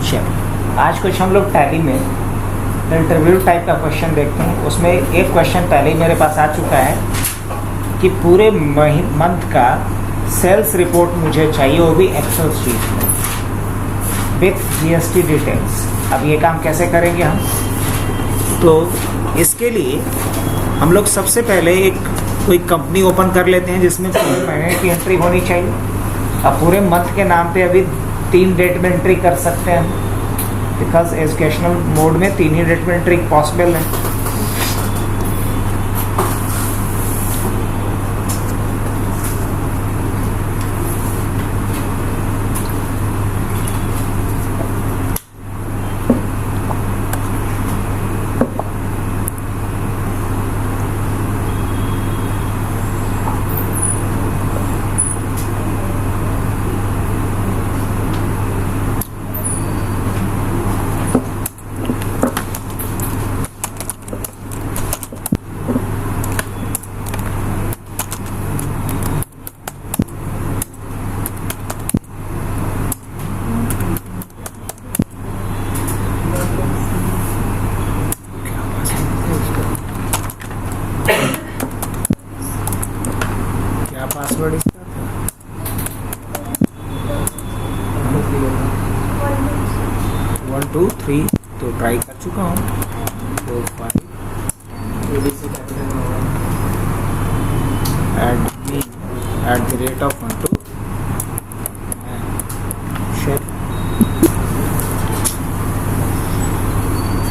चलो आज कुछ हम लोग टैली में इंटरव्यू टाइप का क्वेश्चन देखते हैं। उसमें एक क्वेश्चन पहले ही मेरे पास आ चुका है कि पूरे मंथ का सेल्स रिपोर्ट मुझे चाहिए, वो भी एक्सेल शीट में विथ जीएसटी डिटेल्स। अब ये काम कैसे करेंगे हम? तो इसके लिए हम लोग सबसे पहले एक कोई कंपनी ओपन कर लेते हैं जिसमें पूरे महीने की एंट्री होनी चाहिए। अब पूरे मंथ के नाम पे अभी 3 डेट में एंट्री कर सकते हैं हम, बिकॉज एजुकेशनल मोड में 3 ही डेट में एंट्री पॉसिबल है। पासवर्ड इसका था 1 2 3 तो ट्राई कर चुका हूँ। 4 5 @1 2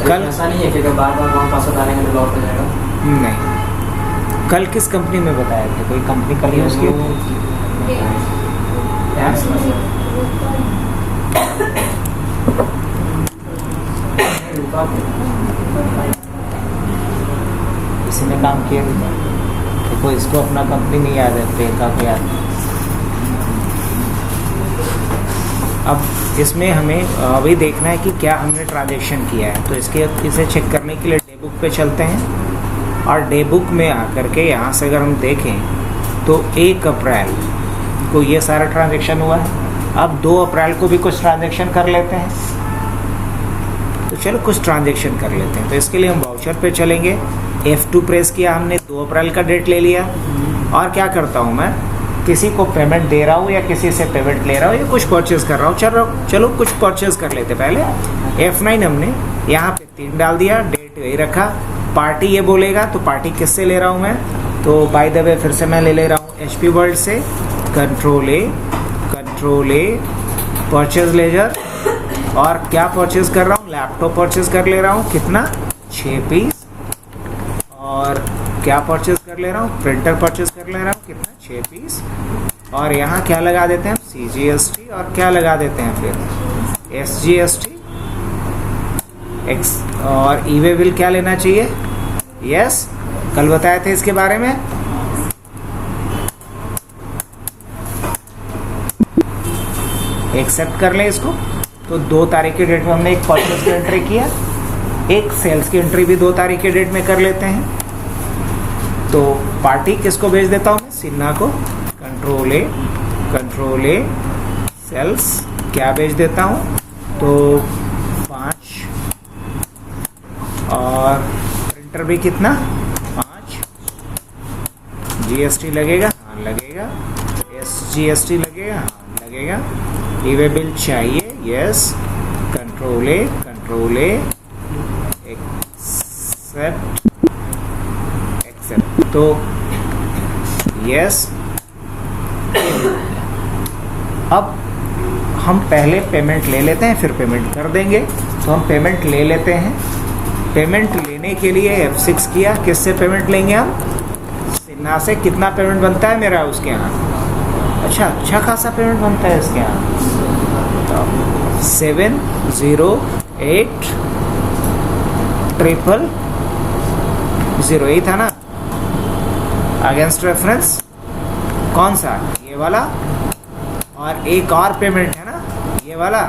कल ऐसा नहीं है कि बार बार वहाँ पासवर्ड डालेंगे तो लॉक हो जाएगा? नहीं। कल किस कंपनी में बताया था? कोई कंपनी कल यूज़ की? किसी ने काम किया देखो, इसको अपना कंपनी नहीं याद है, प्रियंका को याद। अब इसमें हमें अभी देखना है कि क्या हमने ट्रांजेक्शन किया है। तो इसे चेक करने के लिए डे बुक पे चलते हैं और डे बुक में आकर के यहाँ से अगर हम देखें तो 1 अप्रैल को ये सारा ट्रांजेक्शन हुआ है। अब 2 अप्रैल को भी कुछ ट्रांजेक्शन कर लेते हैं। तो चलो कुछ ट्रांजेक्शन कर लेते हैं। तो इसके लिए हम वाउचर पे चलेंगे। F2 प्रेस किया हमने, 2 अप्रैल का डेट ले लिया। और क्या करता हूँ मैं, किसी को पेमेंट दे रहा हूँ या किसी से पेमेंट ले रहा हूँ या कुछ परचेज कर रहा हूँ। चलो कुछ परचेज कर लेते पहले। F9 हमने यहाँ पे 3 डाल दिया, डेट यही रखा। पार्टी ये बोलेगा तो पार्टी किससे ले रहा हूँ मैं? तो बाय द वे फिर से मैं ले रहा हूँ HP वर्ल्ड से। कंट्रोल ए परचेज लेजर। और क्या परचेज कर रहा हूँ? लैपटॉप परचेज कर ले रहा हूँ। कितना? 6 पीस। और क्या परचेज कर ले रहा हूँ? प्रिंटर परचेज कर ले रहा हूँ। कितना? 6 पीस। और यहाँ क्या लगा देते हैं? CGST। और क्या लगा देते हैं फिर? SGST। और ई-वे बिल क्या लेना चाहिए? यस, कल बताए थे इसके बारे में। एक्सेप्ट कर लें इसको। तो 2 तारीख की डेट में हमने एक परचेज की एंट्री किया, एक सेल्स की एंट्री भी 2 तारीख की डेट में कर लेते हैं। तो पार्टी किसको भेज देता हूँ मैं? सिन्हा को। कंट्रोल ए सेल्स क्या भेज देता हूँ? तो 5। और प्रिंटर भी कितना? 5। GST लगेगा? हाँ लगेगा। SGST लगेगा? हाँ लगेगा। ई-वे बिल चाहिए? यस। Control a accept. तो यस। अब हम पहले पेमेंट ले लेते हैं, फिर पेमेंट कर देंगे। तो हम पेमेंट ले लेते हैं। पेमेंट लेने के लिए F6 किया। किससे पेमेंट लेंगे हम? सिन्हा से। कितना पेमेंट बनता है मेरा उसके यहाँ? अच्छा खासा पेमेंट बनता है इसके यहाँ। 708 ट्रिपल 0 यही था ना अगेंस्ट रेफरेंस। कौन सा? ये वाला। और एक और पेमेंट है ना, ये वाला।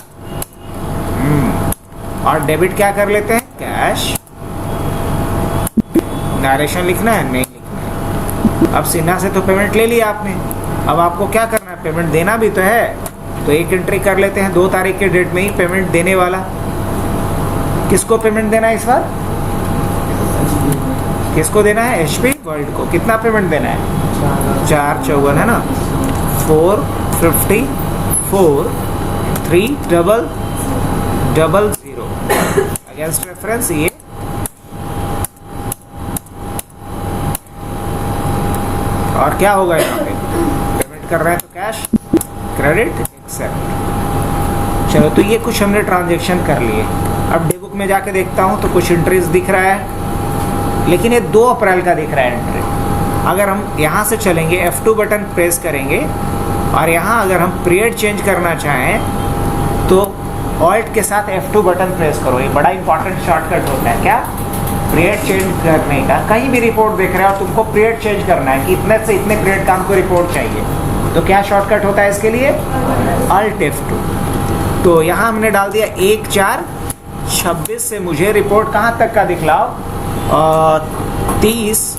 और डेबिट क्या कर लेते हैं? कैश। डायरेक्शन लिखना है? नहीं लिखना है। अब सिन्हा से तो पेमेंट ले लिया आपने, अब आपको क्या करना है? पेमेंट देना भी तो है। तो एक एंट्री कर लेते हैं 2 तारीख के डेट में ही पेमेंट देने वाला। किसको पेमेंट देना है इस बार? किसको देना है? HP वर्ल्ड को। कितना पेमेंट देना है? 454 है ना, 454 3000 अगेंस्ट रेफरेंस ये और क्या होगा यहाँ पे? पेमेंट कर रहे हैं तो कैश, क्रेडिट, एक्सेप्ट। चलो, तो ये कुछ हमने ट्रांजेक्शन कर लिए। अब डे बुक में जाके देखता हूँ तो कुछ एंट्रीज दिख रहा है, लेकिन ये 2 अप्रैल का दिख रहा है एंट्री। अगर हम यहाँ से चलेंगे, F2 बटन प्रेस करेंगे और यहाँ अगर हम पीरियड चेंज करना चाहें तो ऑल्ट के साथ F2 बटन प्रेस करो। ये बड़ा इंपॉर्टेंट शॉर्टकट होता है। क्या? पीरियड चेंज करने का। कहीं भी रिपोर्ट देख रहे हो और तुमको पीरियड चेंज करना है कि इतने से इतने पीरियड का हमको रिपोर्ट चाहिए, तो क्या शॉर्टकट होता है इसके लिए? Alt F2। तो यहाँ हमने डाल दिया 1/4/26 से मुझे रिपोर्ट कहाँ तक का दिखलाओ? 30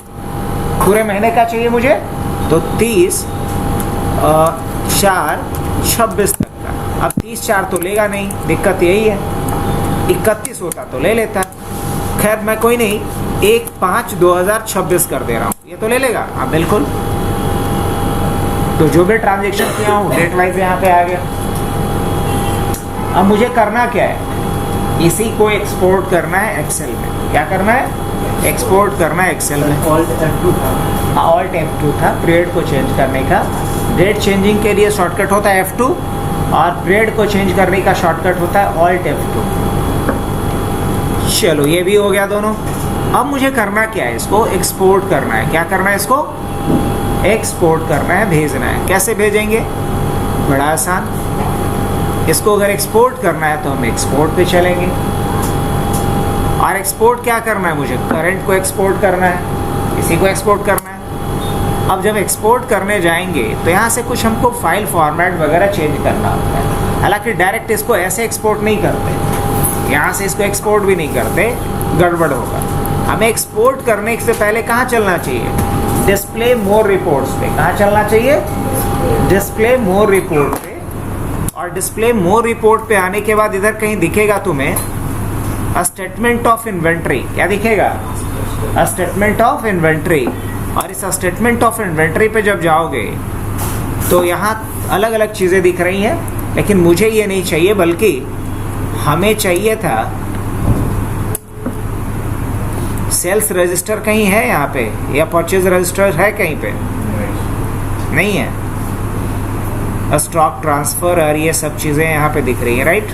पूरे महीने का चाहिए मुझे, तो 30/4/26 तक का। अब 30/4 तो लेगा नहीं, दिक्कत यही है। 31 होता तो ले लेता। खैर मैं कोई नहीं, 1/5/2026 कर दे रहा हूँ, ये तो ले लेगा। हाँ बिल्कुल। तो जो भी ट्रांजेक्शन किया हूँ डेट वाइज यहाँ पे आ गया। अब मुझे करना क्या है? इसी को एक्सपोर्ट करना है एक्सेल में। क्या करना है? एक्सपोर्ट करना है एक्सेल में। ऑल्ट F2 था। ऑल्ट F2 था पीरियड को चेंज करने का। डेट चेंजिंग के लिए शॉर्टकट होता है F2 और पीरियड को चेंज करने का शॉर्टकट होता है ऑल्ट F2। चलो, ये भी हो गया दोनों। अब मुझे करना क्या है? इसको एक्सपोर्ट करना है। क्या करना है? इसको एक्सपोर्ट करना है, भेजना है। कैसे भेजेंगे? बड़ा आसान। इसको अगर एक्सपोर्ट करना है तो हम एक्सपोर्ट पे चलेंगे। और एक्सपोर्ट क्या करना है? मुझे करंट को एक्सपोर्ट करना है, इसी को एक्सपोर्ट करना है। अब जब एक्सपोर्ट करने जाएंगे तो यहाँ से कुछ हमको फाइल फॉर्मेट वगैरह चेंज करना होता है। हालांकि डायरेक्ट इसको ऐसे एक्सपोर्ट नहीं करते, यहाँ से इसको एक्सपोर्ट भी नहीं करते, गड़बड़ होगा। हमें एक्सपोर्ट करने से पहले कहाँ चलना चाहिए? डिस्प्ले मोर रिपोर्ट्स पे। कहाँ चलना चाहिए? डिस्प्ले मोर रिपोर्ट पे। और डिस्प्ले मोर रिपोर्ट पे आने के बाद इधर कहीं दिखेगा तुम्हें स्टेटमेंट ऑफ इन्वेंट्री। क्या दिखेगा? Statement of inventory. और इस स्टेटमेंट ऑफ इन्वेंट्री पे जब जाओगे तो यहाँ अलग अलग चीज़ें दिख रही हैं, लेकिन मुझे ये नहीं चाहिए, बल्कि हमें चाहिए था सेल्स रजिस्टर। कहीं है यहाँ पे? या परचेज रजिस्टर है कहीं पे? नहीं है। स्टॉक ट्रांसफर और ये सब चीज़ें यहाँ पे दिख रही है, राइट?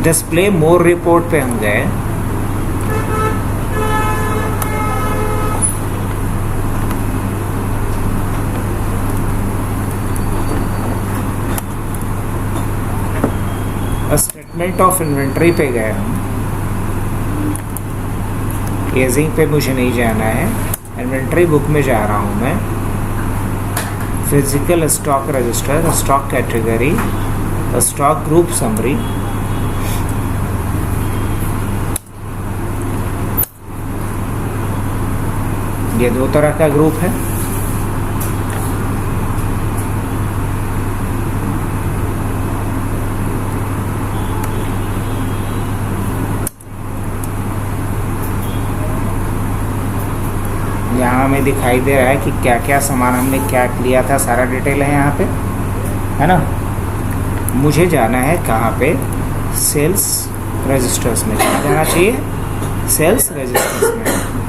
डिस्प्ले मोर रिपोर्ट पे हम गए। स्टेटमेंट ऑफ इन्वेंट्री पे गए हम। एजिंग पे मुझे नहीं जाना है, इन्वेंट्री बुक में जा रहा हूँ मैं। Physical stock register, stock category, stock group summary. ये 2 तरह का ग्रुप है। यहाँ हमें दिखाई दे रहा है कि क्या क्या सामान हमने क्या लिया था, सारा डिटेल है यहाँ पे, है ना? मुझे जाना है कहाँ पे? सेल्स रजिस्टर्स में। कहाँ जाना चाहिए? सेल्स रजिस्टर्स में।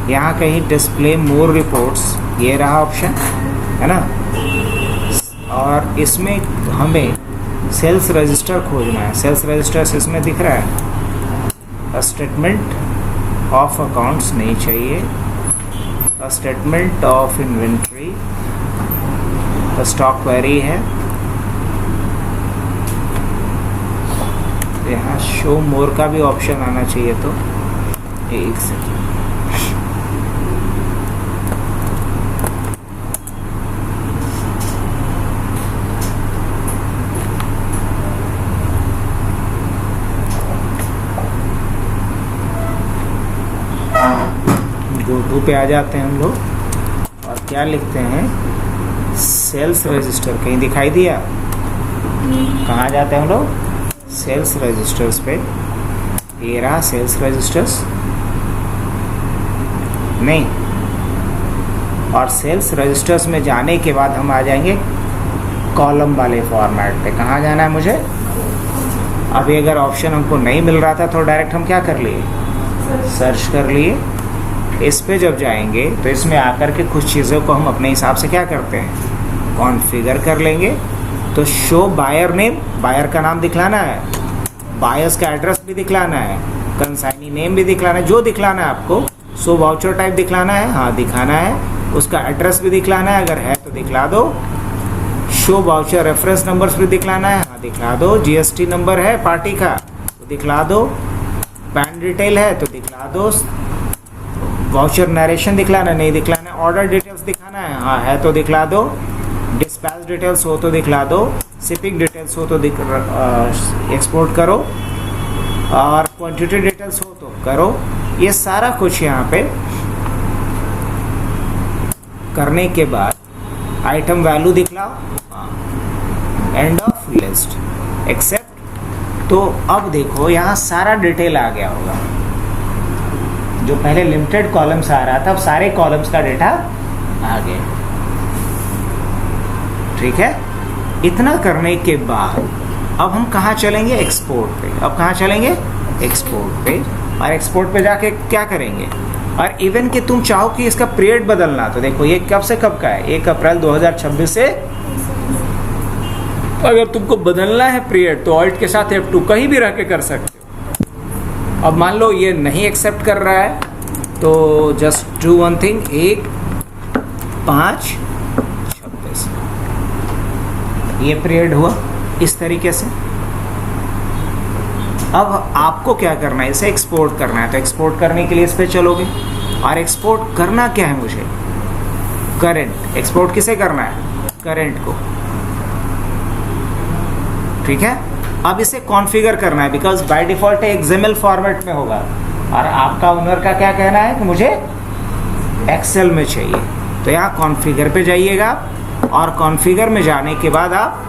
यहाँ कहीं डिस्प्ले मोर रिपोर्ट्स, ये रहा ऑप्शन, है ना? और इसमें हमें सेल्स रजिस्टर खोजना है। सेल्स रजिस्टर्स इसमें दिख रहा है। स्टेटमेंट ऑफ अकाउंट्स नहीं चाहिए। Statement of inventory, stock query है। यहाँ शो मोर का भी ऑप्शन आना चाहिए। तो एक सेकेंड, गो पे आ जाते हैं हम लोग और क्या लिखते हैं? Sales register. कहीं दिखाई दिया? कहाँ जाते हैं हम लोग? सेल्स रजिस्टर्स पे। ये रहा सेल्स रजिस्टर्स, नहीं, और सेल्स रजिस्टर्स में जाने के बाद हम आ जाएंगे कॉलम वाले फॉर्मेट पे। कहाँ जाना है मुझे? अभी अगर ऑप्शन हमको नहीं मिल रहा था तो डायरेक्ट हम क्या कर लिए? सर्च कर लिए। इस पे जब जाएंगे तो इसमें आकर के कुछ चीज़ों को हम अपने हिसाब से क्या करते हैं? कॉन्फ़िगर कर लेंगे। तो शो बायर नेम, बायर का नाम दिखलाना है, बायर्स का एड्रेस भी दिखलाना है, कंसाइनी नेम भी दिखलाना है, जो दिखलाना है आपको। शो वाउचर टाइप दिखलाना है, हाँ दिखाना है। उसका एड्रेस भी दिखलाना है, अगर है तो दिखला दो। शो वाउचर रेफरेंस नंबर्स भी दिखलाना है, हाँ दिखला दो। जीएसटी नंबर है पार्टी का तो दिखला दो। पैन डिटेल है तो दिखला दो। वाउचर नरेशन दिखलाना नहीं दिखलाना है। ऑर्डर डिटेल्स दिखाना है, हाँ है तो दिखला दो। डिस्पैच डिटेल्स हो तो दिखला दो। शिपिंग डिटेल्स हो तो एक्सपोर्ट करो, और क्वांटिटी डिटेल्स हो तो करो। ये सारा कुछ यहाँ पे करने के बाद आइटम वैल्यू दिखलाओ, एंड ऑफ लिस्ट, एक्सेप्ट। तो अब देखो यहाँ सारा डिटेल आ गया होगा। जो पहले लिमिटेड कॉलम्स आ रहा था, अब सारे कॉलम्स का डेटा आ गया। ठीक है, इतना करने के बाद अब हम कहाँ चलेंगे? एक्सपोर्ट पे। अब कहाँ चलेंगे? एक्सपोर्ट पे। और एक्सपोर्ट पे जाके क्या करेंगे? और इवन कि तुम चाहो कि इसका पीरियड बदलना, तो देखो ये कब से कब का है? 1 अप्रैल 2026 से। अगर तुमको बदलना है पीरियड तो ऑल्ट के साथ F2 कहीं भी रह के कर सकते हो। अब मान लो ये नहीं एक्सेप्ट कर रहा है तो जस्ट डू वन थिंग, 1/5/26 ये पीरियड हुआ इस तरीके से। अब आपको क्या करना है? इसे एक्सपोर्ट करना है। तो एक्सपोर्ट करने के लिए इस पे चलोगे, और एक्सपोर्ट करना क्या है मुझे? करंट। एक्सपोर्ट किसे करना है? करंट को। ठीक है, अब इसे कॉन्फ़िगर करना है, because by default XML format में होगा, और आपका ओनर का क्या कहना है कि मुझे एक्सेल में चाहिए। तो यहाँ कॉन्फ़िगर पे जाइएगा, और कॉन्फ़िगर में जाने के बाद आप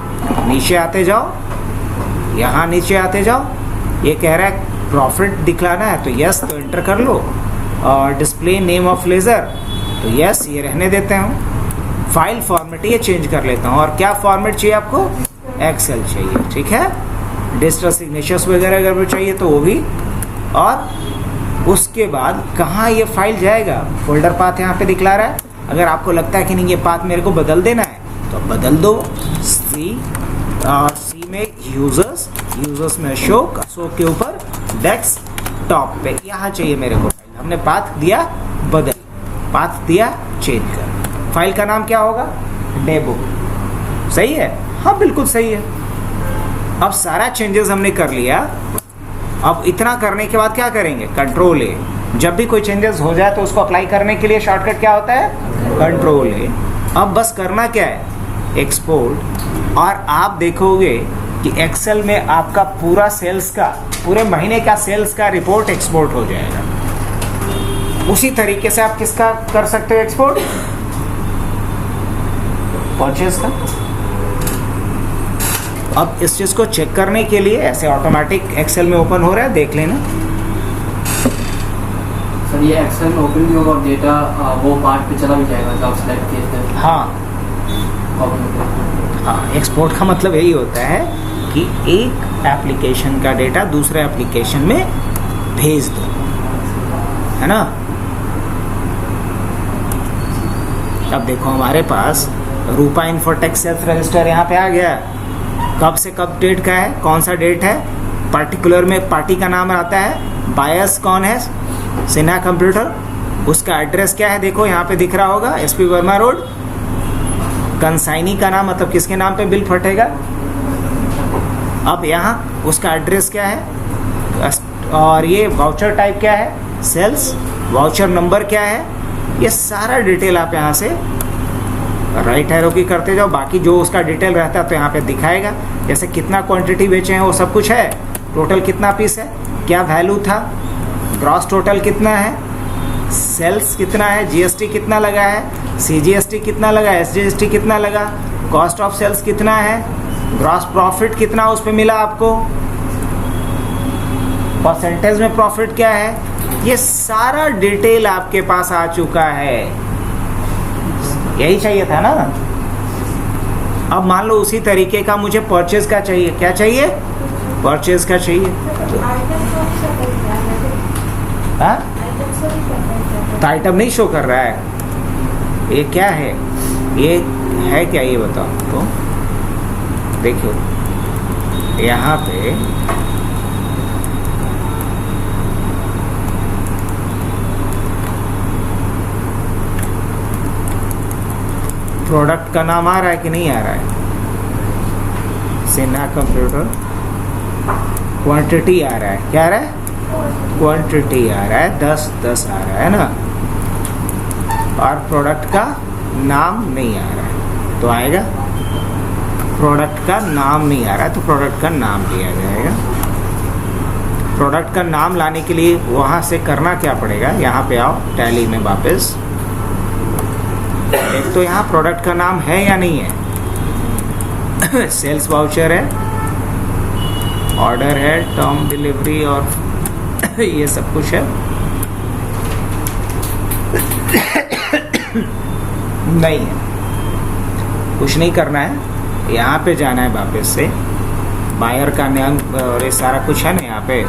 नीचे आते जाओ। यहाँ नीचे आते जाओ, ये कह रहा है प्रॉफिट दिखलाना है तो यस, तो एंटर कर लो। और डिस्प्ले नेम ऑफ लेज़र, तो यस, ये रहने देते हैं। फाइल फॉर्मेट ये चेंज कर लेता हूँ। और क्या फॉर्मेट चाहिए आपको? एक्सेल चाहिए। ठीक है, डिजिटल सिग्नेचर्स वगैरह अगर भी चाहिए तो वो भी। और उसके बाद कहाँ ये फाइल जाएगा? फोल्डर पाथ यहाँ पे दिखला रहा है। अगर आपको लगता है कि नहीं ये पाथ मेरे को बदल देना है तो बदल दो। सी में यूजर्स में शो के ऊपर डेस्कटॉप पे यहाँ चाहिए मेरे को फाइल। हमने पाथ दिया बदल, पाथ दिया चेंज कर। फाइल का नाम क्या होगा? डेबुक। सही है? हाँ बिल्कुल सही है। अब सारा चेंजेस हमने कर लिया। अब इतना करने के बाद क्या करेंगे? कंट्रोल ए। जब भी कोई चेंजेस हो जाए तो उसको अप्लाई करने के लिए शॉर्टकट क्या होता है? कंट्रोल ए। अब बस करना क्या है? एक्सपोर्ट। और आप देखोगे कि एक्सेल में आपका पूरा सेल्स का, पूरे महीने का सेल्स का रिपोर्ट एक्सपोर्ट हो जाएगा। उसी तरीके से आप किसका कर सकते हो एक्सपोर्ट? परचेज का। अब इस चीज़ को चेक करने के लिए ऐसे ऑटोमेटिक एक्सेल में ओपन हो रहा है, देख लेना। सर ये एक्सेल में ओपन भी होगा और डेटा वो पार्ट पे चला भी जाएगा जब सेलेक्ट किए थे। हाँ हाँ, एक्सपोर्ट का मतलब यही होता है कि एक एप्लीकेशन का डेटा दूसरे एप्लीकेशन में भेज दो, है ना। अब देखो हमारे पास रूपा इन्फोटेक सेल्स रजिस्टर यहाँ पे आ गया। कब से कब डेट का है? कौन सा डेट है? पर्टिकुलर में पार्टी का नाम आता है। बायर्स कौन है? सिन्हा कंप्यूटर। उसका एड्रेस क्या है? देखो यहाँ पे दिख रहा होगा, SP वर्मा रोड। कंसाइनी का नाम, मतलब किसके नाम पे बिल फटेगा। अब यहाँ उसका एड्रेस क्या है, और ये वाउचर टाइप क्या है, सेल्स। वाउचर नंबर क्या है, ये सारा डिटेल आप यहाँ से राइट एरो की करते जाओ। बाकी जो उसका डिटेल रहता है तो यहाँ पे दिखाएगा, जैसे कितना क्वांटिटी बेचे हैं वो सब कुछ है, टोटल कितना पीस है, क्या वैल्यू था, ग्रॉस टोटल कितना है, सेल्स कितना है, GST कितना लगा है, CGST कितना लगा, SGST कितना लगा, कॉस्ट ऑफ सेल्स कितना है, ग्रॉस प्रॉफिट कितना उस पे मिला आपको, परसेंटेज में प्रॉफिट क्या है, ये सारा डिटेल आपके पास आ चुका है। यही चाहिए था ना। अब मान लो उसी तरीके का मुझे परचेज का चाहिए, क्या चाहिए, परचेज का चाहिए। हाँ, तो आइटम नहीं शो कर रहा है, ये क्या है, ये है क्या, ये बताओ तो। देखो यहाँ पे प्रोडक्ट का नाम आ रहा है कि नहीं आ रहा है, सिन्हा कंप्यूटर। क्वांटिटी आ रहा है, क्या आ रहा है, क्वांटिटी आ रहा है, 10 आ रहा है ना। और प्रोडक्ट का नाम नहीं आ रहा है, तो आएगा, प्रोडक्ट का नाम नहीं आ रहा है तो प्रोडक्ट का नाम लिया जाएगा। प्रोडक्ट का नाम लाने के लिए वहाँ से करना क्या पड़ेगा, यहाँ पे आओ टैली में वापस। एक तो यहाँ प्रोडक्ट का नाम है या नहीं है, सेल्स वाउचर है, ऑर्डर है, टर्म डिलीवरी और ये सब कुछ है। नहीं है, कुछ नहीं करना है, यहाँ पे जाना है वापस से, बायर का नाम और ये सारा कुछ है ना। यहाँ पे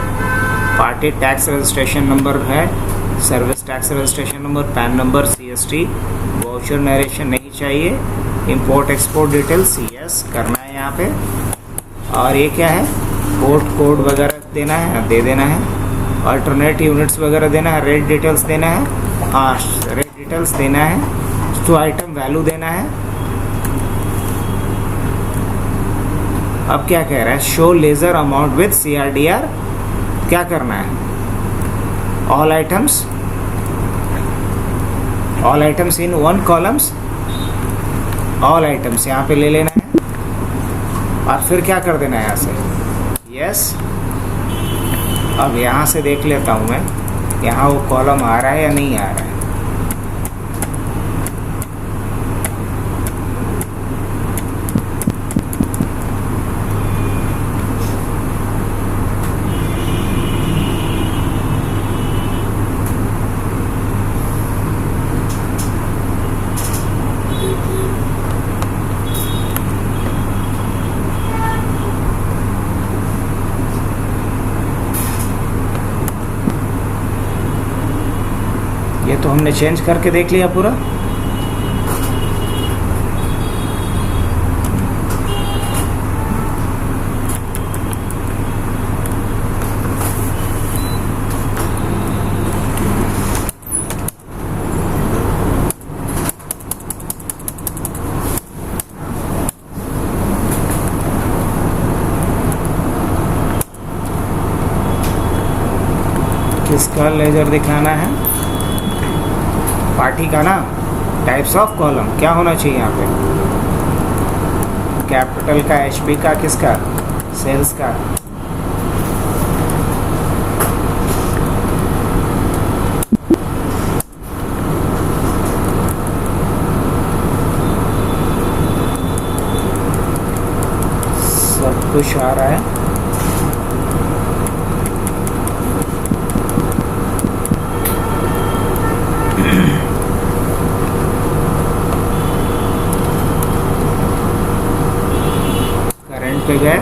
पार्टी टैक्स रजिस्ट्रेशन नंबर है, service tax registration number, pan number, CST, voucher narration नहीं चाहिए, इंपोर्ट एक्सपोर्ट डिटेल्स यस करना है यहाँ पे। और ये क्या है, पोर्ट कोड वगैरह देना है, दे देना है, अल्टरनेट यूनिट्स वगैरह देना है, रेट डिटेल्स देना है, हाँ रेट डिटेल्स देना है, तो आइटम वैल्यू देना है। अब क्या कह रहा है, show ledger amount with CRDR, क्या करना है, all items in 1 columns, all items यहाँ पे ले लेना है और फिर क्या कर देना है यहाँ से, यस। अब यहाँ से देख लेता हूँ मैं, यहाँ वो कॉलम आ रहा है या नहीं आ रहा है। ये तो हमने चेंज करके देख लिया पूरा। किसका लेजर दिखाना है, पार्टी का ना। टाइप्स ऑफ कॉलम क्या होना चाहिए यहाँ पे, कैपिटल का, HP का, किसका, सेल्स का। सब कुछ आ रहा है। पे गए,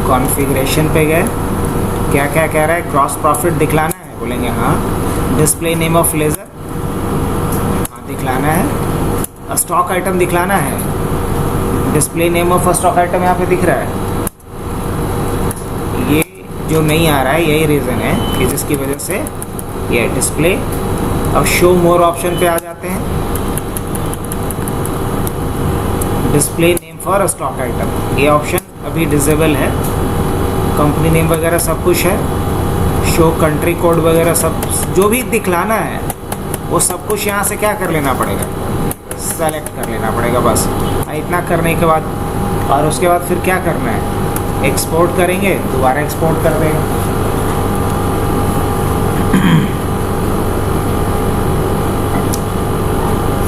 कॉन्फ़िगरेशन पे गए, क्या क्या कह रहा है, ग्रॉस प्रॉफिट दिखलाना है, बोलेंगे हाँ। डिस्प्ले नेम ऑफ लेज़र, हाँ दिखलाना है। स्टॉक आइटम दिखलाना है, display name of stock item यहाँ पे दिख रहा है। ये जो नहीं आ रहा है यही रीज़न है कि जिसकी वजह से ये डिस्प्ले। अब शो मोर ऑप्शन पे आ जाते हैं, display name for stock item, ये ऑप्शन अभी डिसेबल है। कंपनी नेम वगैरह सब कुछ है, शो कंट्री कोड वगैरह सब जो भी दिखलाना है वो सब कुछ यहाँ से क्या कर लेना पड़ेगा, सेलेक्ट कर लेना पड़ेगा बस। इतना करने के बाद और उसके बाद फिर क्या करना है, एक्सपोर्ट करेंगे, दोबारा एक्सपोर्ट कर देंगे।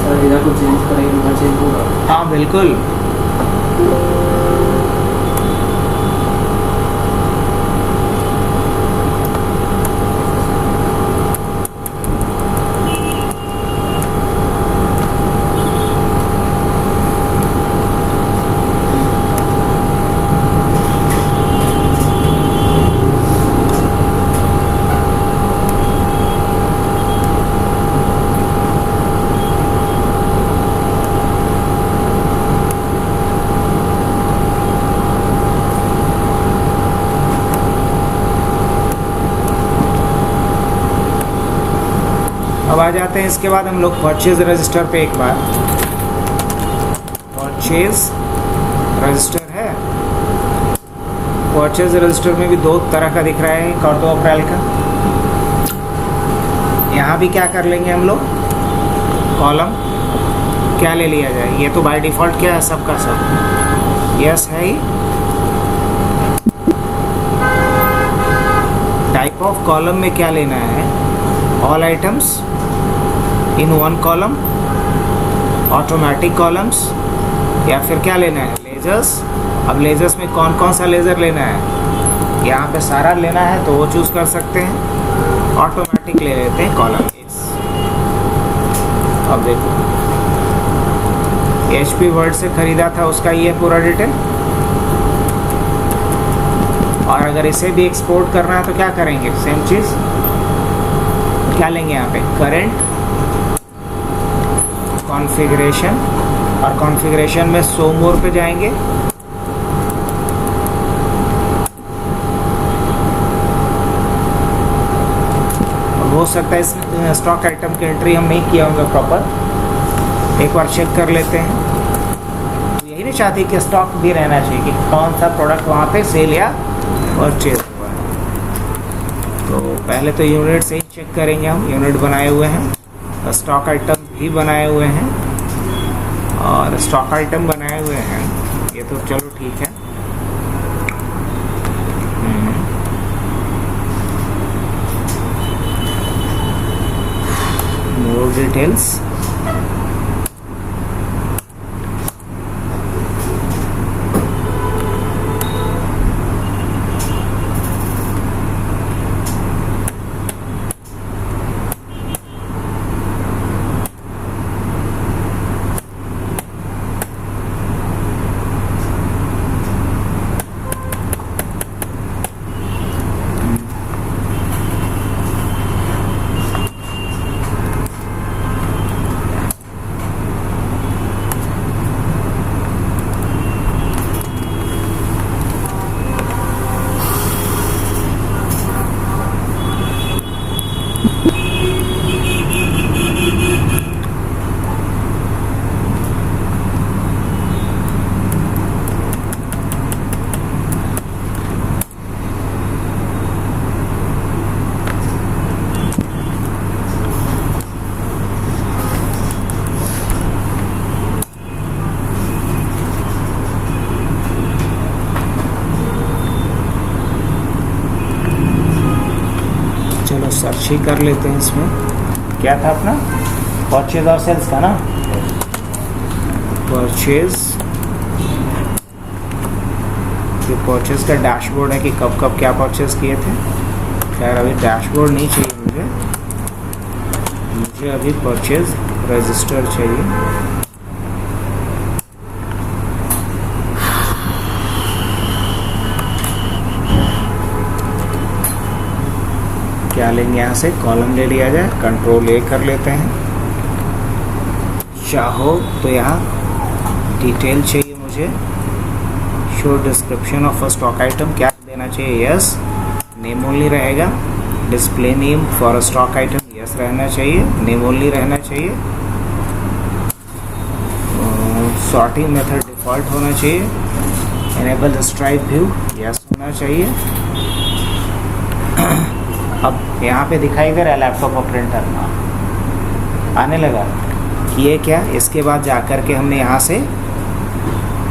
सर इधर को चेंज करेंगे, इधर चेंज होगा। हाँ बिल्कुल, अब आ जाते हैं इसके बाद हम लोग परचेज रजिस्टर पे एक बार। परचेज रजिस्टर है, परचेज रजिस्टर में भी दो तरह का दिख रहा है, एक और 2 अप्रैल का। यहाँ भी क्या कर लेंगे हम लोग, कॉलम क्या ले लिया जाए, ये तो बाय डिफ़ॉल्ट क्या है सबका सब यस है ही। टाइप ऑफ कॉलम में क्या लेना है, all items in one column, automatic columns, या फिर क्या लेना है लेजर्स। अब लेजर्स में कौन कौन सा लेज़र लेना है, यहाँ पे सारा लेना है तो वो चूज़ कर सकते हैं। ऑटोमेटिक ले लेते हैं कॉलम। अब देखो HP वर्ड से ख़रीदा था उसका ये पूरा डिटेल। और अगर इसे भी एक्सपोर्ट करना है तो क्या करेंगे, सेम चीज़ क्या लेंगे यहाँ पे, करेंट कॉन्फ़िगरेशन, और कॉन्फ़िगरेशन में शो मोर पे जाएंगे। हो सकता है इस स्टॉक आइटम की एंट्री हम नहीं किया होंगे प्रॉपर, एक बार चेक कर लेते हैं। तो यही नहीं चाहती कि स्टॉक भी रहना चाहिए कि कौन सा प्रोडक्ट वहाँ पे सेल या परचेज हुआ है। तो पहले तो यूनिट से ही चेक करेंगे हम, यूनिट बनाए हुए हैं, स्टॉक आइटम भी बनाए हुए हैं, और स्टॉक आइटम बनाए हुए हैं ये तो चलो ठीक है। more details, सर्च ही कर लेते हैं। इसमें क्या था अपना, परचेज और सेल्स का ना, परचेज, ये परचेज का डैशबोर्ड है कि कब कब क्या परचेज किए थे। खैर अभी डैशबोर्ड नहीं चाहिए मुझे अभी परचेज रजिस्टर चाहिए। क्या लेंगे, यहाँ से कॉलम ले लिया जाए, कंट्रोल A कर लेते हैं। चाहो तो यहाँ डिटेल चाहिए मुझे, show description of a stock item, क्या देना चाहिए, यस, नेम ओनली रहेगा। Display name for a stock item, yes रहना चाहिए, नेम ओनली रहना चाहिए। सॉर्टिंग मेथड डिफ़ॉल्ट होना चाहिए। इनेबल स्ट्राइप व्यू, यस होना चाहिए। अब यहाँ पे दिखाई दे रहा है लैपटॉप और प्रिंटर आने लगा कि ये क्या, इसके बाद जाकर के हमने यहाँ से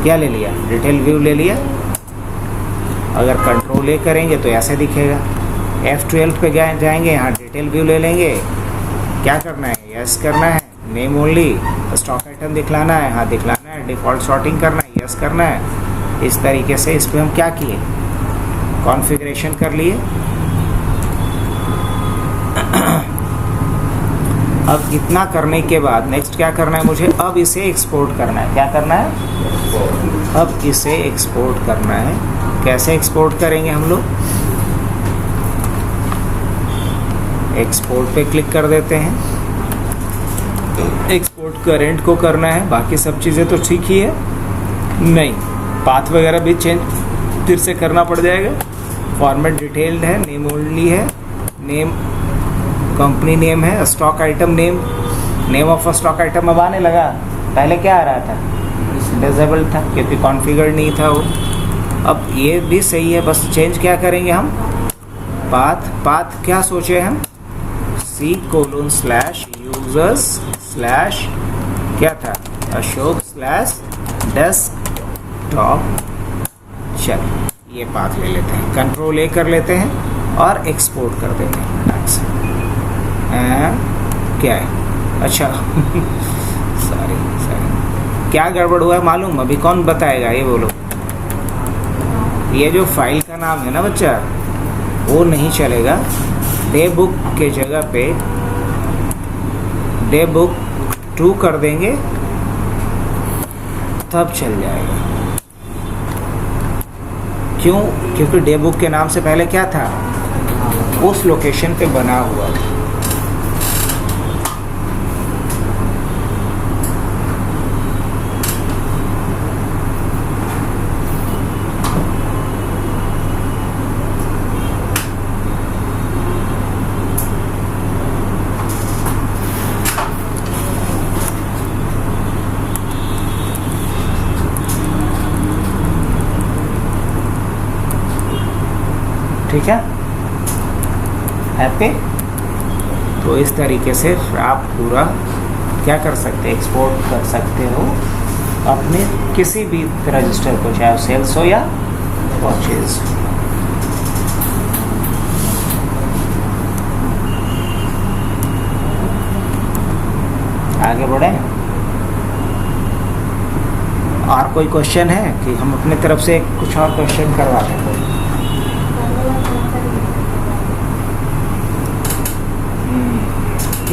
क्या ले लिया, डिटेल व्यू ले लिया। अगर कंट्रोल A करेंगे तो ऐसे दिखेगा। F12 पे जाएंगे, यहाँ डिटेल व्यू ले लेंगे। क्या करना है, यस करना है, नेम ओनली, स्टॉक आइटम दिखलाना है, हाँ दिखलाना है, डिफ़ॉल्ट सॉर्टिंग करना है, यस करना है। इस तरीके से इस पर हम क्या किए, कॉन्फ़िगरेशन कर लिए। अब इतना करने के बाद नेक्स्ट क्या करना है मुझे, अब इसे एक्सपोर्ट करना है। क्या करना है, अब इसे एक्सपोर्ट करना है। कैसे एक्सपोर्ट करेंगे हम लोग, एक्सपोर्ट पे क्लिक कर देते हैं। एक्सपोर्ट करेंट को करना है, बाकी सब चीज़ें तो ठीक ही है, नहीं पाथ वगैरह भी चेंज फिर से करना पड़ जाएगा। फॉर्मेट डिटेल्ड है, नेम ओनली है, नेम कंपनी नेम है, stock item name, name of stock item अब आने लगा। पहले क्या आ रहा था? डिसेबल था क्योंकि कॉन्फ़िगर नहीं था वो। अब ये भी सही है, बस चेंज क्या करेंगे हम? पाथ क्या सोचे हम? C:/users/ क्या था? Ashok/desktop। चल ये पाथ ले लेते हैं, कंट्रोल A कर लेते हैं और एक्सपोर्ट कर देंगे फटाक से। क्या है? अच्छा सॉरी क्या गड़बड़ हुआ है मालूम? अभी कौन बताएगा, ये बोलो। ये जो फाइल का नाम है ना बच्चा, वो नहीं चलेगा। डे बुक के जगह पे डे बुक 2 कर देंगे तब चल जाएगा। क्यों? क्योंकि डे बुक के नाम से पहले क्या था? उस लोकेशन पे बना हुआ था। ठीक है, हैप्पी? तो इस तरीके से आप पूरा क्या कर सकते हैं? एक्सपोर्ट कर सकते हो अपने किसी भी रजिस्टर को, चाहे सेल्स हो या परचेज। आगे बढ़े। और कोई क्वेश्चन है कि हम अपने तरफ से कुछ और क्वेश्चन करवा दें?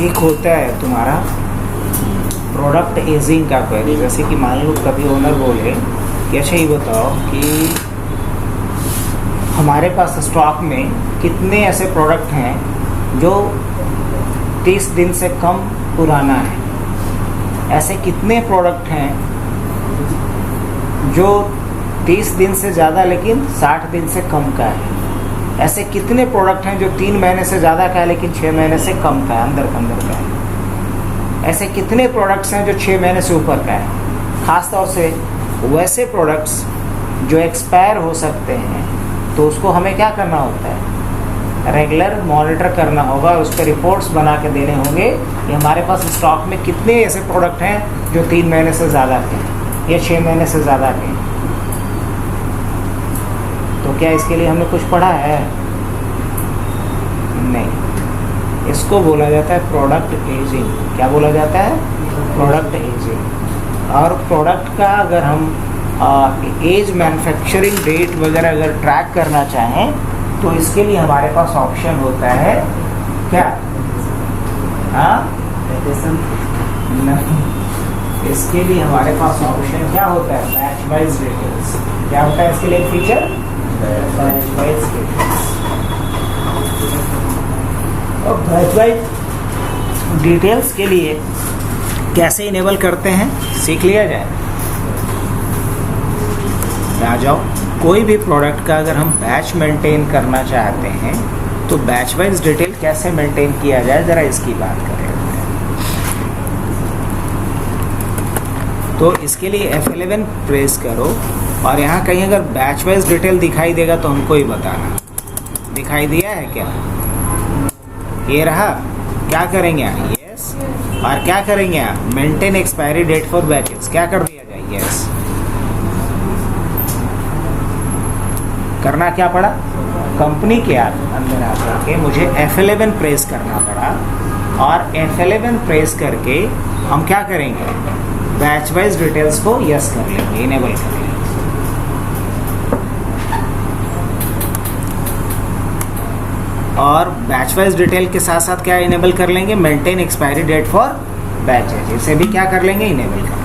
एक होता है तुम्हारा प्रोडक्ट एजिंग का क्वेरी। जैसे कि मान लो कभी ओनर बोले कि अच्छा ये बताओ कि हमारे पास स्टॉक में कितने ऐसे प्रोडक्ट हैं जो 30 दिन से कम पुराना है, ऐसे कितने प्रोडक्ट हैं जो 30 दिन से ज़्यादा लेकिन 60 दिन से कम का है, ऐसे कितने प्रोडक्ट हैं जो 3 महीने से ज़्यादा का है लेकिन 6 महीने से कम का है, अंदर का है, ऐसे कितने प्रोडक्ट्स हैं जो 6 महीने से ऊपर का है। ख़ास तौर से वैसे प्रोडक्ट्स जो एक्सपायर हो सकते हैं, तो उसको हमें क्या करना होता है? रेगुलर मॉनिटर करना होगा, उस पर रिपोर्ट्स बना के देने होंगे कि हमारे पास स्टॉक में कितने ऐसे प्रोडक्ट हैं जो 3 महीने से ज़्यादा के हैं या 6 महीने से ज़्यादा के हैं। तो क्या इसके लिए हमने कुछ पढ़ा है? नहीं। इसको बोला जाता है प्रोडक्ट एजिंग। क्या बोला जाता है? Product ageing. और प्रोडक्ट का अगर हम एज, मैन्युफैक्चरिंग डेट वगैरह अगर ट्रैक करना चाहें तो इसके लिए हमारे पास ऑप्शन होता है क्या? नहीं, इसके लिए हमारे पास ऑप्शन क्या होता है? Batch wise details. क्या होता है इसके लिए एक फीचर? Batch wise details. और बैच वाइज डिटेल्स के लिए कैसे इनेबल करते हैं सीख लिया जाए। आ जाओ। कोई भी प्रोडक्ट का अगर हम बैच मेंटेन करना चाहते हैं तो बैच वाइज डिटेल कैसे मेंटेन किया जाए, ज़रा इसकी बात करें। तो इसके लिए F11 प्रेस करो और यहाँ कहीं अगर बैच वाइज डिटेल दिखाई देगा तो हमको ही बताना। दिखाई दिया है क्या? ये रहा। क्या करेंगे यहाँ? यस। और क्या करेंगे यहाँ? Maintain expiry date for batches. क्या कर दिया जाए? यस। करना क्या पड़ा? कंपनी के अंदर आकर के मुझे F11 प्रेस करना पड़ा और F11 प्रेस करके हम क्या करेंगे? बैच वाइज डिटेल्स को यस कर लेंगे, इनेबल कर लेंगे। और बैच वाइज डिटेल के साथ साथ क्या इनेबल कर लेंगे? Maintain expiry date for batches. इसे भी क्या कर लेंगे? इनेबल कर लेंगे।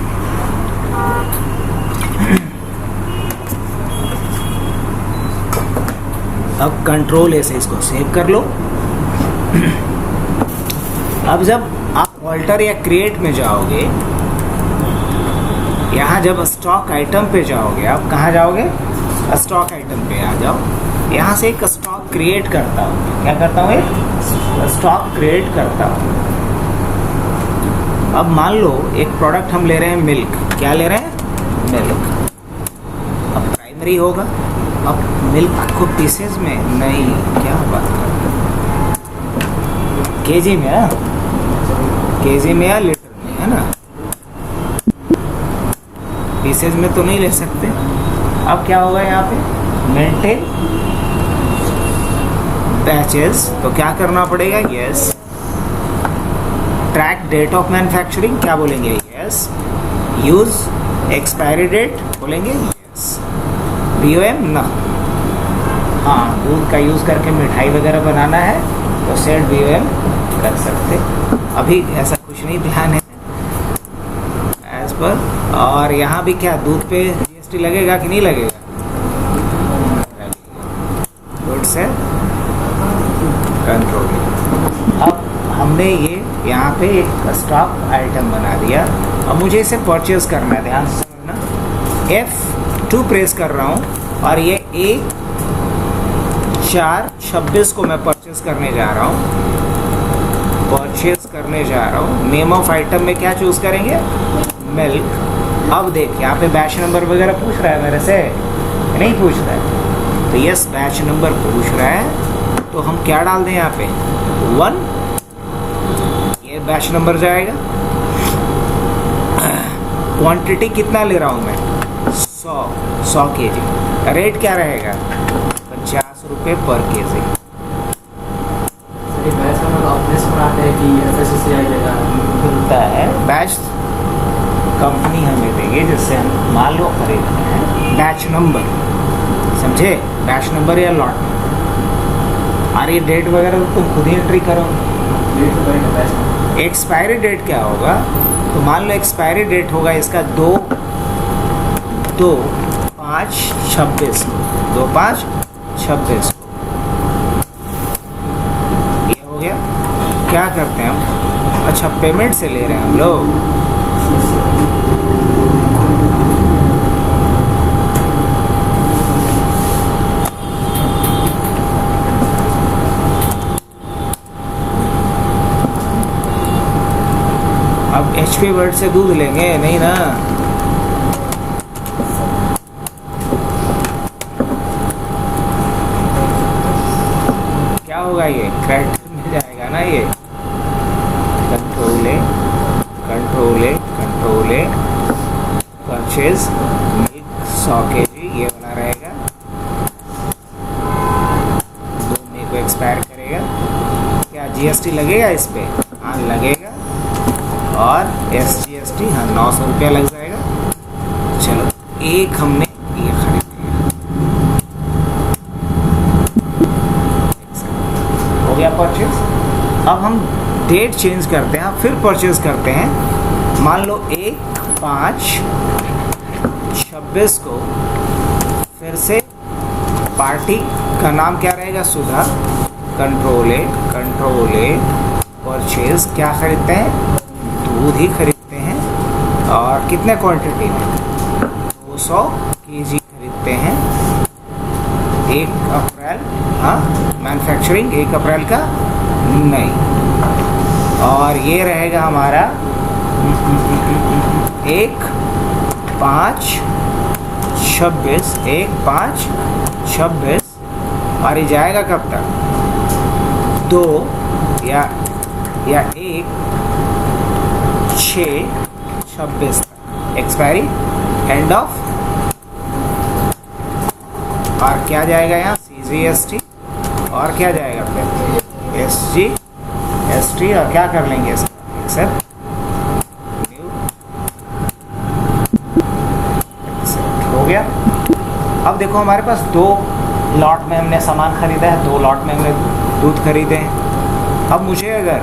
अब कंट्रोल ऐसे इसको सेव कर लो। अब जब आप ऑल्टर या क्रिएट में जाओगे, यहाँ जब स्टॉक आइटम पे जाओगे, आप कहाँ जाओगे? स्टॉक आइटम पे आ जाओ। यहाँ से एक स्टॉक क्रिएट करता हूँ। क्या करता हूँ? स्टॉक क्रिएट करता हूँ। अब मान लो एक प्रोडक्ट हम ले रहे हैं मिल्क, क्या ले रहे हैं मिल्क, अब प्राइमरी होगा। अब मिल्क को पीसेस में नहीं, क्या बात कर रहे हैं, केजी में है, केजी में या लीटर में, है ना, पीसेस में तो नहीं ले सकते। अब क्या होगा यहाँ पे, मेंटेन बैचेस, तो क्या करना पड़ेगा, yes. Track date of manufacturing, क्या बोलेंगे, यस। यूज एक्सपायरी डेट बोलेंगे, यस। BOM ना, हाँ, दूध का यूज़ करके मिठाई वगैरह बनाना है तो सेट BOM कर सकते। अभी ऐसा कुछ नहीं ध्यान है एज पर। और यहाँ भी क्या, दूध पे GST लगेगा कि नहीं लगेगा, गुड से कंट्रोल। अब हमने ये यहाँ पे एक स्टॉक आइटम बना दिया। अब मुझे इसे परचेज करना है, ध्यान से समझना। F2 प्रेस कर रहा हूँ और ये A426 को मैं परचेज करने जा रहा हूँ, परचेज करने जा रहा हूँ। नेम ऑफ आइटम में क्या चूज़ करेंगे, मिल्क। अब देख यहाँ पे बैच नंबर वगैरह पूछ रहा है मेरे से, नहीं पूछ रहा है, तो यस बैच नंबर पूछ रहा है, तो हम क्या डाल दें यहाँ पे 1, ये बैच नंबर जाएगा। क्वांटिटी कितना ले रहा हूँ मैं, 100 kg। रेट क्या रहेगा, 50 रुपये पर केजी। बैच नंबर ऑफिस में आता है कि FSSAI देगा, मिलता है बैच, कंपनी हमें देगी जिससे हम मान लो खरीद रहे हैं। बैच नंबर, समझे, बैच नंबर या लॉट नंबर। और ये डेट वगैरह तो तुम खुद ही एंट्री करो। डेट तो करेंगे बैच नंबर। एक्सपायरी डेट क्या होगा, तो मान लो एक्सपायरी डेट होगा इसका 2/5/26, 2/5/26। ये हो गया। क्या करते हैं हम, अच्छा पेमेंट से ले रहे हैं हम लोग, अब HP वर्ड से दूध लेंगे नहीं ना, क्या होगा, ये क्रेडिट मिल जाएगा ना, ये कंट्रोल परचेज मिल्क 100 kg, ये वाला रहेगा। 2 मई को एक्सपायर करेगा। क्या GST लगेगा इस पे, हाँ लगेगा, और SGST हाँ 900 रुपया लग जाएगा। चलो एक हमने ये खरीद लिया, हो गया परचेज। अब हम डेट चेंज करते हैं, फिर परचेज करते हैं। मान लो 1/5/26 को फिर से पार्टी का नाम क्या रहेगा, सुधा। कंट्रोल ए परचेज, क्या खरीदते हैं, दूध ही खरीदते हैं। और कितने क्वांटिटी में, 200 kg खरीदते हैं। 1 अप्रैल, हाँ मैन्युफैक्चरिंग 1 अप्रैल का नहीं। और ये रहेगा हमारा 1/5/26, 1/5/26। और ये जाएगा कब तक, 2 या 1/6/26 तक, एक्सपायरी एंड ऑफ। और क्या जाएगा यहाँ, CGST, और क्या जाएगा फिर SGST, और क्या कर लेंगे इसका, एक्सेप्ट न्यू, एक्सेप्ट हो गया। अब देखो हमारे पास 2 लॉट में हमने सामान खरीदा है, 2 लॉट में हमने दूध खरीदे हैं। अब मुझे अगर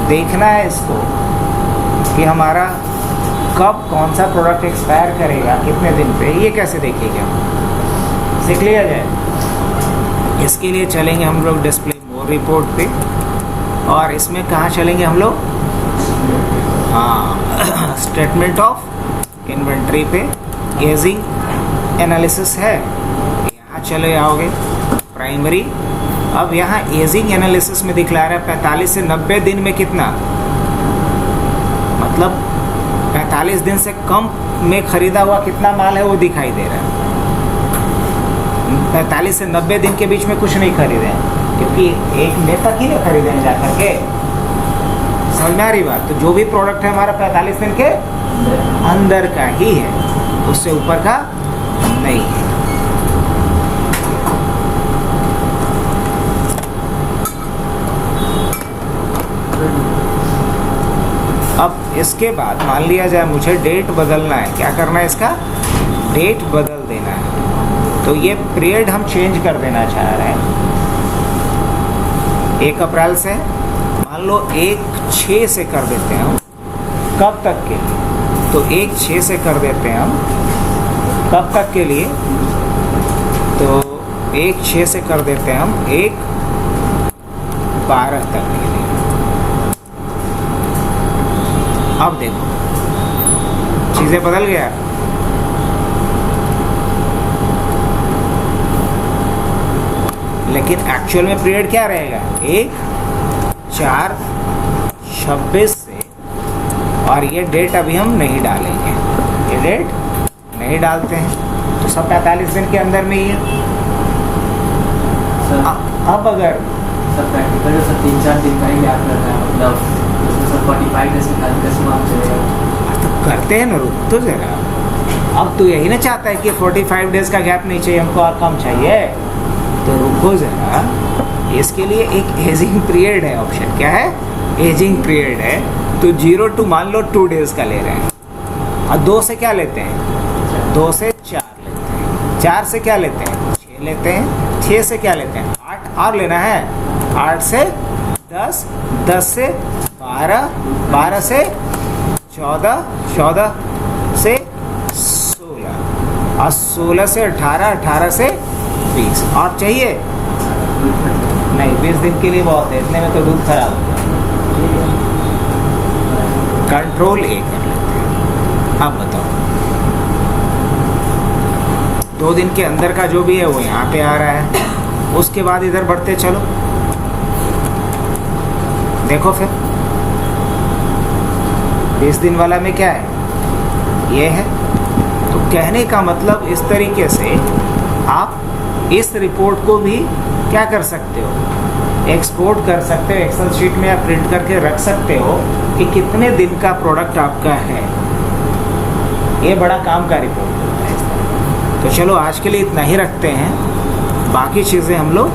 देखना है इसको कि हमारा कब कौन सा प्रोडक्ट एक्सपायर करेगा, कितने दिन पे, ये कैसे देखेंगे हम, सीख लिया जाए। इसके लिए चलेंगे हम लोग डिस्प्ले मोर रिपोर्ट पे, और इसमें कहाँ चलेंगे हम लोग, हाँ स्टेटमेंट ऑफ इन्वेंट्री पे एजिंग एनालिसिस है, यहाँ चले आओगे। प्राइमरी अब यहाँ एजिंग एनालिसिस में दिखला रहा है 45 से 90 दिन में कितना, मतलब 45 दिन से कम में खरीदा हुआ कितना माल है वो दिखाई दे रहा है। 45 से 90 दिन के बीच में कुछ नहीं खरीदे हैं, क्योंकि एक मई तक ही ना खरीदे हैं जाकर के। समझ में आ रही बात? तो जो भी प्रोडक्ट है हमारा 45 दिन के अंदर का ही है, उससे ऊपर का नहीं है। अब इसके बाद मान लिया जाए मुझे डेट बदलना है, क्या करना है, इसका डेट बदल देना है। तो ये पीरियड हम चेंज कर देना चाह रहे हैं 1 अप्रैल से, मान लो 1/6 से कर देते हैं हम। कब तक के लिए? तो 1/6 से कर देते हैं हम। कब तक के लिए? तो 1/6 से कर देते हैं हम 1/12 तक के लिए। अब देखो चीजें बदल गया। लेकिन एक्चुअल में पीरियड क्या रहेगा? 1/4/26 से, और ये डेट अभी हम नहीं डालेंगे, ये डेट नहीं डालते हैं, तो सब 45 दिन के अंदर में ही है। अब अगर सर प्रैक्टिकल जो सर 3-4 दिन का ही गैप रहता है, मतलब उसमें सर 45 डेज का मार्क चलेगा। तो करते हैं ना, रुक तो जरा। अब तो यही ना चाहता है कि 45 डेज का गैप नहीं चाहिए हमको, और कम चाहिए, तो रुको जरा। इसके लिए एक एजिंग पीरियड है ऑप्शन, क्या है? एजिंग पीरियड है। तो 0 to मान लो 2 डेज का ले रहे हैं, और 2 से क्या लेते हैं? 2 से 4 लेते हैं, 4 से क्या लेते हैं? 6 लेते हैं, 6 से क्या लेते हैं? 8 और लेना है, 8 से 10, 10 से 12, 12 से 14, 14 से 16, और 16 से 18, 18 से 20। और चाहिए? नहीं, 20 दिन के लिए बहुत है, इतने में तो दूध खराब होगा। कंट्रोल A कर लेते हैं। अब बताओ, 2 दिन के अंदर का जो भी है वो यहाँ पे आ रहा है, उसके बाद इधर बढ़ते चलो। देखो फिर 20 दिन वाला में क्या है? ये है। तो कहने का मतलब इस तरीके से आप इस रिपोर्ट को भी क्या कर सकते हो? एक्सपोर्ट कर सकते हो एक्सेल शीट में, या प्रिंट करके रख सकते हो कि कितने दिन का प्रोडक्ट आपका है। ये बड़ा काम का रिपोर्ट होता है। तो चलो आज के लिए इतना ही रखते हैं, बाकी चीज़ें हम लोग